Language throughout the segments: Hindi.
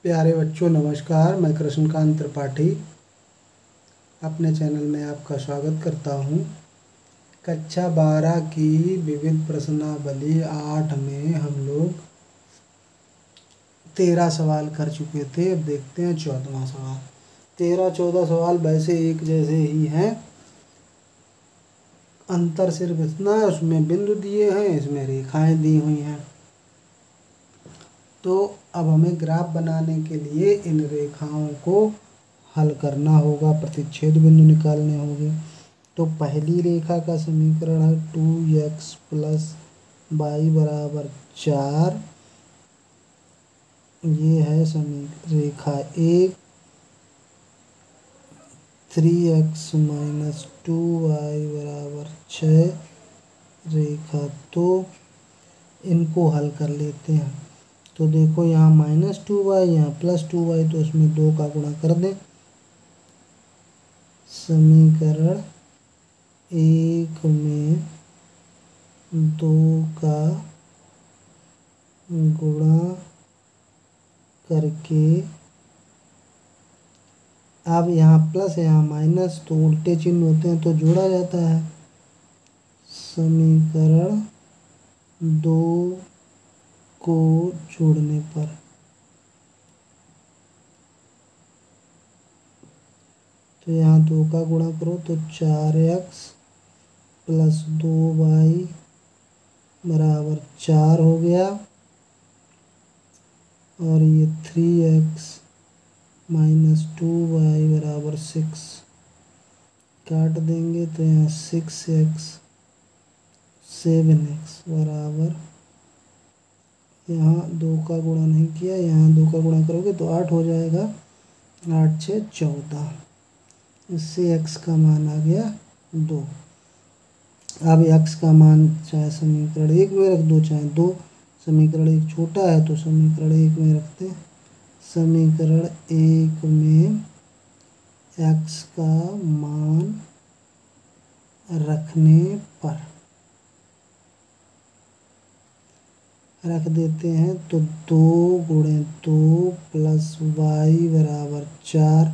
प्यारे बच्चों नमस्कार। मैं कृष्णकांत त्रिपाठी अपने चैनल में आपका स्वागत करता हूँ। कक्षा 12 की विविध प्रश्नावली 8 में हम लोग 13 सवाल कर चुके थे। अब देखते हैं 14वां सवाल। 13-14 सवाल वैसे एक जैसे ही हैं, अंतर सिर्फ इतना है उसमें बिंदु दिए हैं, इसमें रेखाएं दी हुई हैं। तो अब हमें ग्राफ बनाने के लिए इन रेखाओं को हल करना होगा, प्रतिच्छेद बिंदु निकालने होंगे। तो पहली रेखा का समीकरण है 2x + y = 4। ये है रेखा 1। 3x - 2y = 6 रेखा 2। इनको हल कर लेते हैं। तो देखो यहाँ -2y, यहाँ +2y, तो इसमें 2 का गुणा कर दें। समीकरण 1 में 2 का गुणा करके, अब यहाँ प्लस यहाँ माइनस तो उल्टे चिन्ह होते हैं तो जोड़ा जाता है। समीकरण 2 को जोड़ने पर तो यहाँ 2 का गुणा करो तो 4x + 2y = 4 हो गया। और ये 3x - 2y = 6 काट देंगे तो यहाँ 6x 7x बराबर, यहाँ 2 का गुणा नहीं किया, यहाँ 2 का गुणा करोगे तो 8 हो जाएगा। 8 6 14। इससे x का मान आ गया 2। अब x का मान चाहे समीकरण 1 में रख दो चाहे 2। समीकरण 1 छोटा है तो समीकरण 1 में रखते हैं। समीकरण 1 में x का मान रखने पर रख देते हैं तो 2 × 2 + y = 4,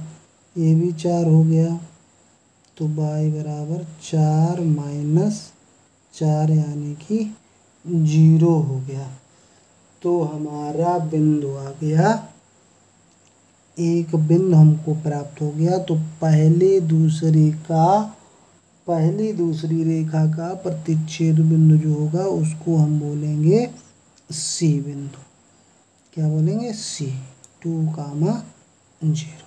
ये भी 4 हो गया। तो y = 4 - 4 यानी कि 0 हो गया। तो हमारा बिंदु आ गया, एक बिंदु हमको प्राप्त हो गया। तो पहली दूसरी रेखा का प्रतिच्छेद बिंदु जो होगा उसको हम बोलेंगे C बिंदु। क्या बोलेंगे? C 2, 0।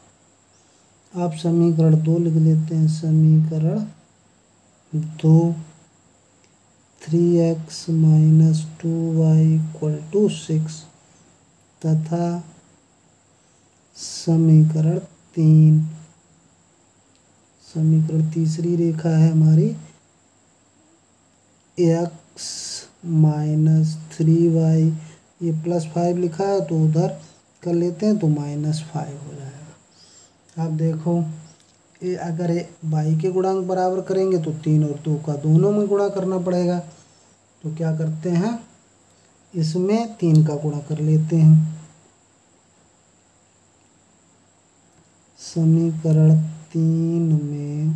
अब समीकरण 2 लिख लेते हैं। समीकरण 2 3x - 2y = 6 तथा समीकरण 3, समीकरण तीसरी रेखा है हमारी x - 3y, ये +5 लिखा है तो उधर कर लेते हैं तो -5 हो जाएगा। अब देखो ये अगर y के गुणांक बराबर करेंगे तो 3 और 2 का दोनों में गुणा करना पड़ेगा। तो क्या करते हैं, इसमें 3 का गुणा कर लेते हैं। समीकरण 3 में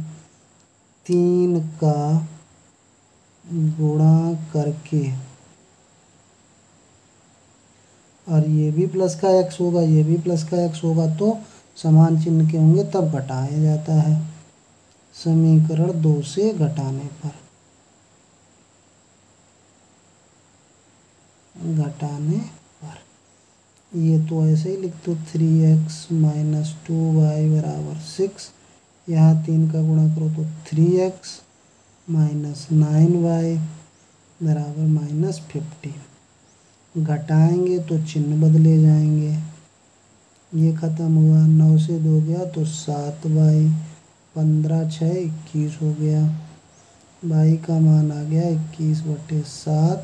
3 का गुणा करके, और ये भी प्लस का x होगा, ये भी प्लस का x होगा, तो समान चिन्ह के होंगे तब घटाया जाता है। समीकरण 2 से घटाने पर ये तो ऐसे ही लिख दो। 3x - 2y = 6, यहाँ 3 का गुणा करो तो 3x - 9y = -15। घटाएंगे तो चिन्ह बदले जाएंगे। ये खत्म हुआ, 9 से 2 गया तो 7y, 15 6 21 हो गया। y का मान आ गया 21/7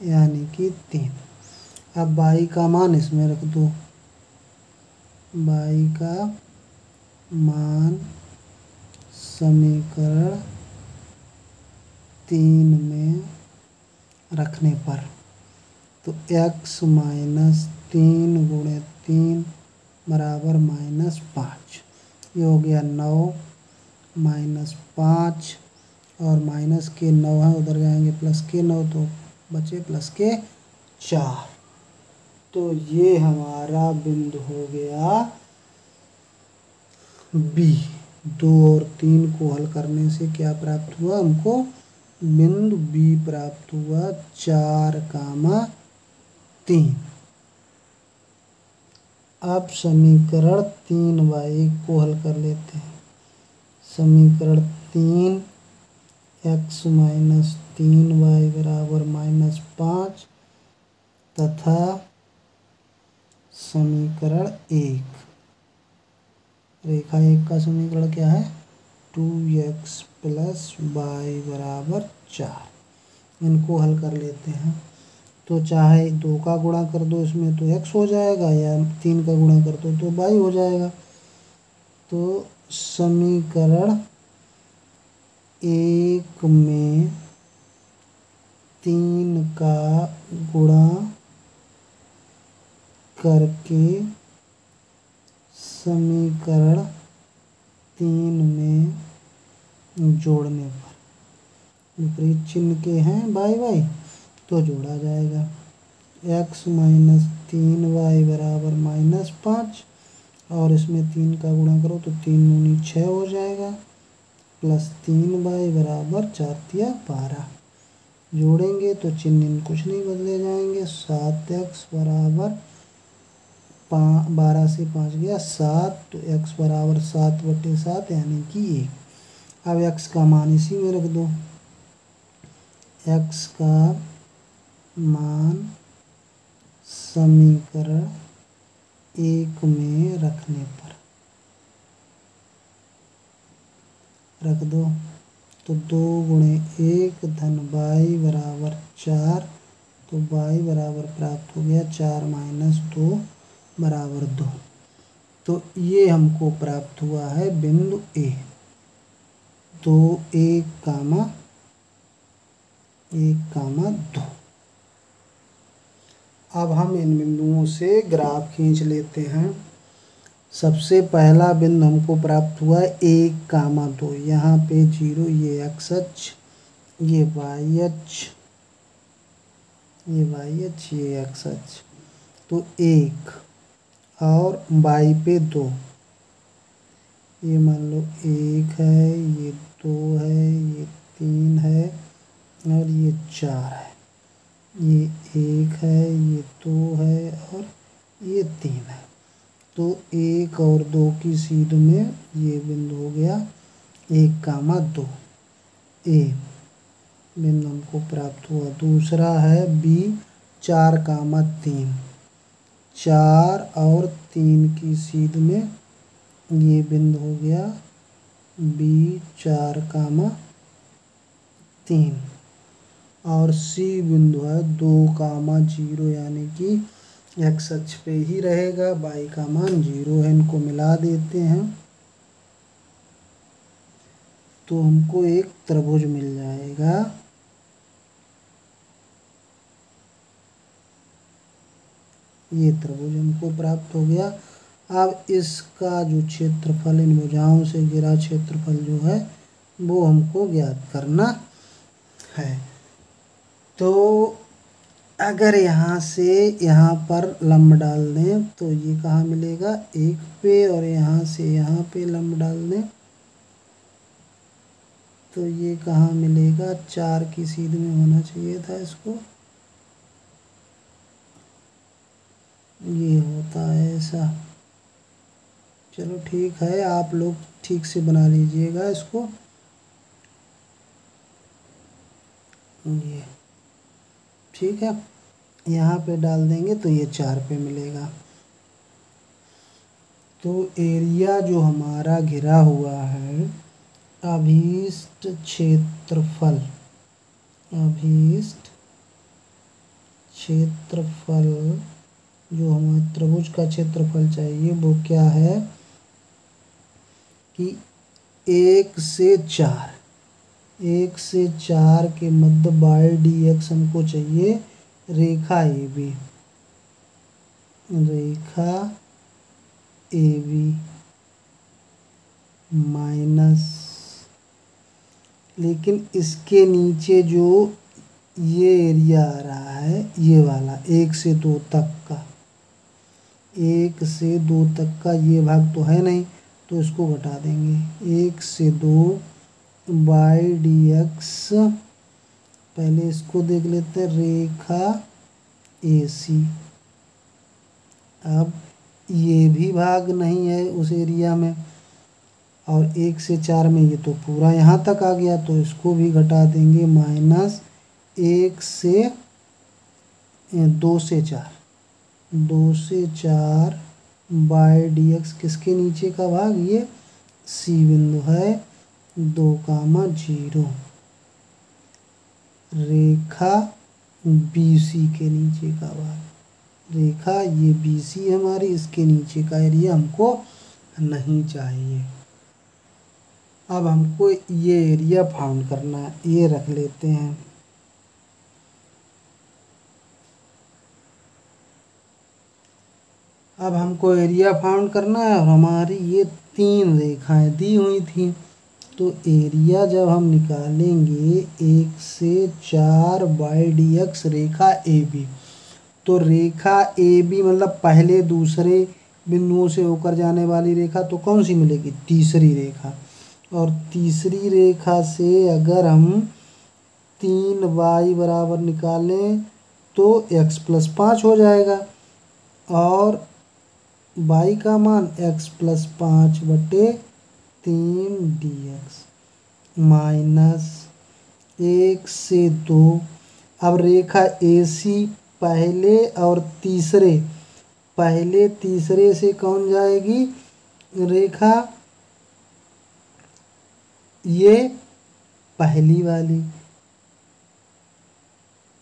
यानी कि 3। अब y का मान इसमें रख दो। y का मान समीकरण 3 में रखने पर तो x - 3 × 3 बराबर -5। ये हो गया 9 -5 और माइनस के 9 है, उधर जाएंगे प्लस के 9 तो बचे प्लस के 4। तो ये हमारा बिंदु हो गया बी। 2 और 3 को हल करने से क्या प्राप्त हुआ हमको? बिंदु बी प्राप्त हुआ 4,3। अब समीकरण 3y को हल कर लेते हैं। समीकरण 3 x - 3y बराबर -5 तथा समीकरण 1, रेखा 1 का समीकरण क्या है? 2x + y बराबर 4। इनको हल कर लेते हैं। तो चाहे 2 का गुणा कर दो इसमें तो x हो जाएगा, या 3 का गुणा कर दो तो y हो जाएगा। तो समीकरण 1 में 3 का गुणा करके समीकरण 3 में जोड़ने पर विपरीत चिन्ह के हैं y तो जोड़ा जाएगा। x - 3y बराबर -5 और इसमें 3 का गुणा करो तो 3 दूनी 6 हो जाएगा, प्लस 3y बराबर 4 तिया 12। जोड़ेंगे तो चिन्ह कुछ नहीं बदले जाएंगे। 7x बराबर 12 से 5 गया 7, तो x बराबर 7/7 यानी कि 1। अब x का मान इसी में रख दो। x का मान समीकरण 1 में रखने पर रख दो तो 2 × 1 धन y बराबर 4, तो y बराबर प्राप्त हो गया 4 - 2 बराबर 2। तो ये हमको प्राप्त हुआ है बिंदु ए। तो 1, 2। अब हम इन बिंदुओं से ग्राफ खींच लेते हैं। सबसे पहला बिंदु हमको प्राप्त हुआ 1, 2। यहाँ पे 0, ये x अक्ष, ये y अक्ष, ये x अक्ष। तो 1 और y पे 2, ये मान लो 1 है, ये 2 है, ये 3 है और ये 4 है। ये 1 है, ये 2 है और ये 3 है। तो 1 और 2 की सीध में ये बिंदु हो गया 1, 2। ए बिंदु हमको प्राप्त हुआ। दूसरा है बी 4, 3। 4 और 3 की सीध में ये बिंदु हो गया बी 4, 3। और सी बिंदु है 2, 0 यानी कि x अक्ष पे ही रहेगा, y का मान 0 है। इनको मिला देते हैं तो हमको एक त्रिभुज मिल जाएगा। ये त्रिभुज हमको प्राप्त हो गया। अब इसका जो क्षेत्रफल, इन भुजाओं से घिरा क्षेत्रफल जो है वो हमको ज्ञात करना है। तो अगर यहाँ से यहाँ पर लंब डाल दें तो ये कहाँ मिलेगा? 1 पे, और यहाँ से यहाँ पे लंब डाल दें तो ये कहाँ मिलेगा? 4 की सीध में होना चाहिए था इसको, ये होता है ऐसा। चलो ठीक है, आप लोग ठीक से बना लीजिएगा इसको। ये ठीक है, यहाँ पे डाल देंगे तो ये 4 पे मिलेगा। तो एरिया जो हमारा घिरा हुआ है, अभीष्ट क्षेत्रफल, अभीष्ट क्षेत्रफल जो हमें त्रिभुज का क्षेत्रफल चाहिए वो क्या है कि 1 से 4, 1 से 4 के मध्य बाय dx हमको चाहिए रेखा AB, रेखा AB माइनस, लेकिन इसके नीचे जो ये एरिया आ रहा है ये वाला 1 से 2 तक का, 1 से 2 तक का ये भाग तो है नहीं, तो इसको घटा देंगे। 1 से 2 बाई dx, पहले इसको देख लेते हैं, रेखा AC। अब ये भी भाग नहीं है उस एरिया में, और 1 से 4 में ये तो पूरा यहाँ तक आ गया, तो इसको भी घटा देंगे। माइनस 1 से 2 से 4, 2 से 4 बाई dx, किसके नीचे का भाग, ये C बिंदु है 2, 0, रेखा BC के नीचे का भाग, रेखा ये BC है हमारी, इसके नीचे का एरिया हमको नहीं चाहिए। अब हमको ये एरिया फाउंड करना है, ये रख लेते हैं। अब हमको एरिया फाउंड करना है, और हमारी ये 3 रेखाएं दी हुई थी, तो एरिया जब हम निकालेंगे 1 से 4 बाई dx रेखा AB, तो रेखा AB मतलब पहले दूसरे बिंदुओं से होकर जाने वाली रेखा, तो कौन सी मिलेगी, तीसरी रेखा। और तीसरी रेखा से अगर हम 3y बराबर निकालें तो x + 5 हो जाएगा, और y का मान x + 5/3 dx माइनस 1 से 2। अब रेखा AC पहले और तीसरे, पहले तीसरे से कौन जाएगी रेखा, ये पहली वाली,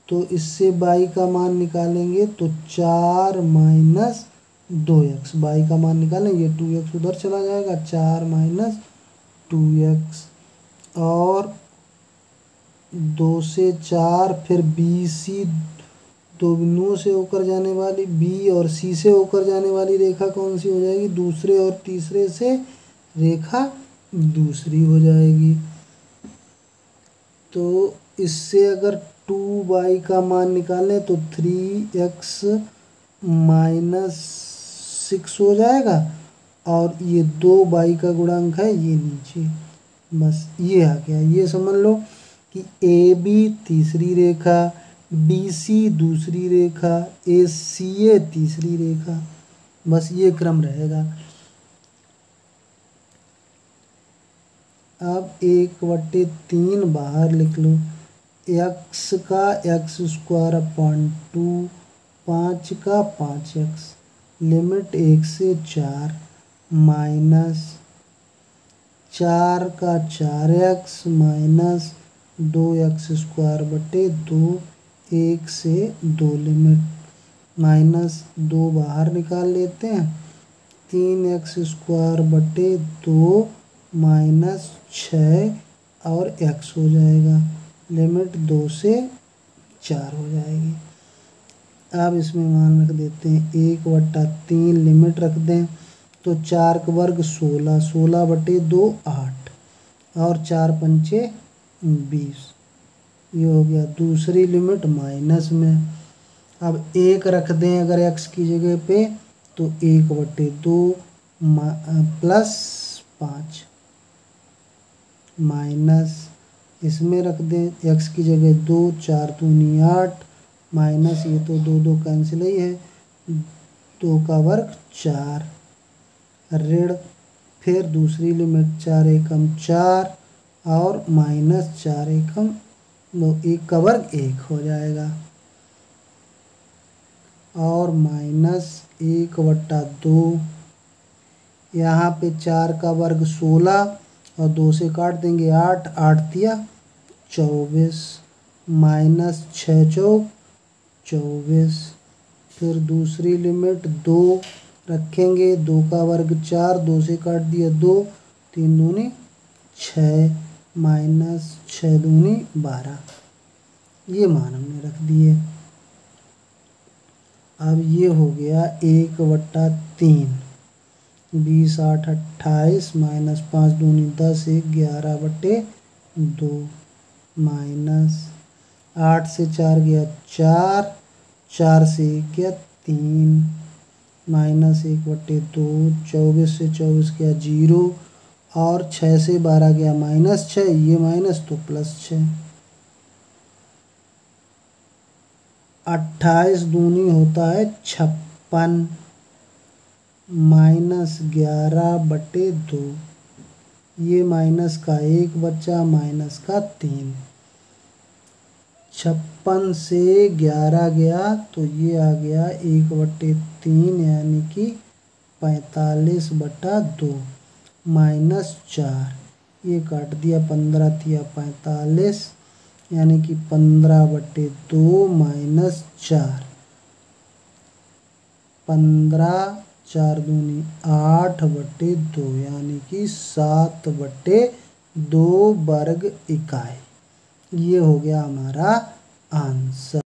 तो इससे y का मान निकालेंगे तो 4 माइनस 2x, y का मान निकालेंगे 2x उधर चला जाएगा, 4 माइनस 2x, और 2 से 4 फिर BC, दो बिंदुओं से होकर जाने वाली B और C से होकर जाने वाली रेखा कौन सी हो जाएगी, दूसरे और तीसरे से रेखा दूसरी हो जाएगी। तो इससे अगर 2y का मान निकालें तो 3x माइनस 6 हो जाएगा, और ये 2y का गुणांक है ये नीचे, बस ये आ गया। ये समझ लो कि AB तीसरी रेखा, BC दूसरी रेखा, ACA तीसरी रेखा, बस ये क्रम रहेगा। अब 1/3 बाहर लिख लो, x का x²/2, 5 का 5x, लिमिट 1 से 4 माइनस 4 का 4x माइनस 2x²/2, 1 से 2 लिमिट, माइनस 2 बाहर निकाल लेते हैं, 3x²/2 माइनस 6 और x हो जाएगा, लिमिट 2 से 4 हो जाएगी। अब इसमें मान रख देते हैं 1/3, लिमिट रख दें तो 4 का वर्ग 16, 16/2 8, और 4 पंचे 20, ये हो गया दूसरी लिमिट माइनस में। अब 1 रख दें अगर x की जगह पे, तो 1/2 प्लस 5 माइनस, इसमें रख दें x की जगह 2, 4 दूनी 8 माइनस, ये तो 2 2 कैंसिल ही है, 2 का वर्ग 4 ऋण, फिर दूसरी लिमिट 4 एकम 4 और माइनस 4 एकम 2, 1 का वर्ग 1 हो जाएगा, और माइनस 1/2, यहाँ पे 4 का वर्ग 16 और 2 से काट देंगे 8, 8 तिया 24 माइनस 6 चौक 24, फिर दूसरी लिमिट 2 रखेंगे, 2 का वर्ग 4, 2 से काट दिया 2, 3 दूनी 6 माइनस 6 दूनी 12, ये मान हमने रख दिए। अब ये हो गया 1/3, 20 8 28 माइनस 5 दूनी 10 1 11/2 माइनस 8 से 4 गया 4, 4 से 1 गया 3 माइनस 1/2 24 से 24 गया 0 और 6 से 12 गया -6, ये माइनस तो +6। 28 दूनी होता है 56 माइनस 11/2, ये माइनस का 1 बचा माइनस का 3। 56 से 11 गया तो ये आ गया 1/3 यानी कि 45/2 माइनस 4, ये काट दिया 15 तिया 45 यानी कि 15/2 माइनस 4। 15 4 दूनी 8/2 यानी कि 7/2 वर्ग इकाई। ये हो गया हमारा आंसर।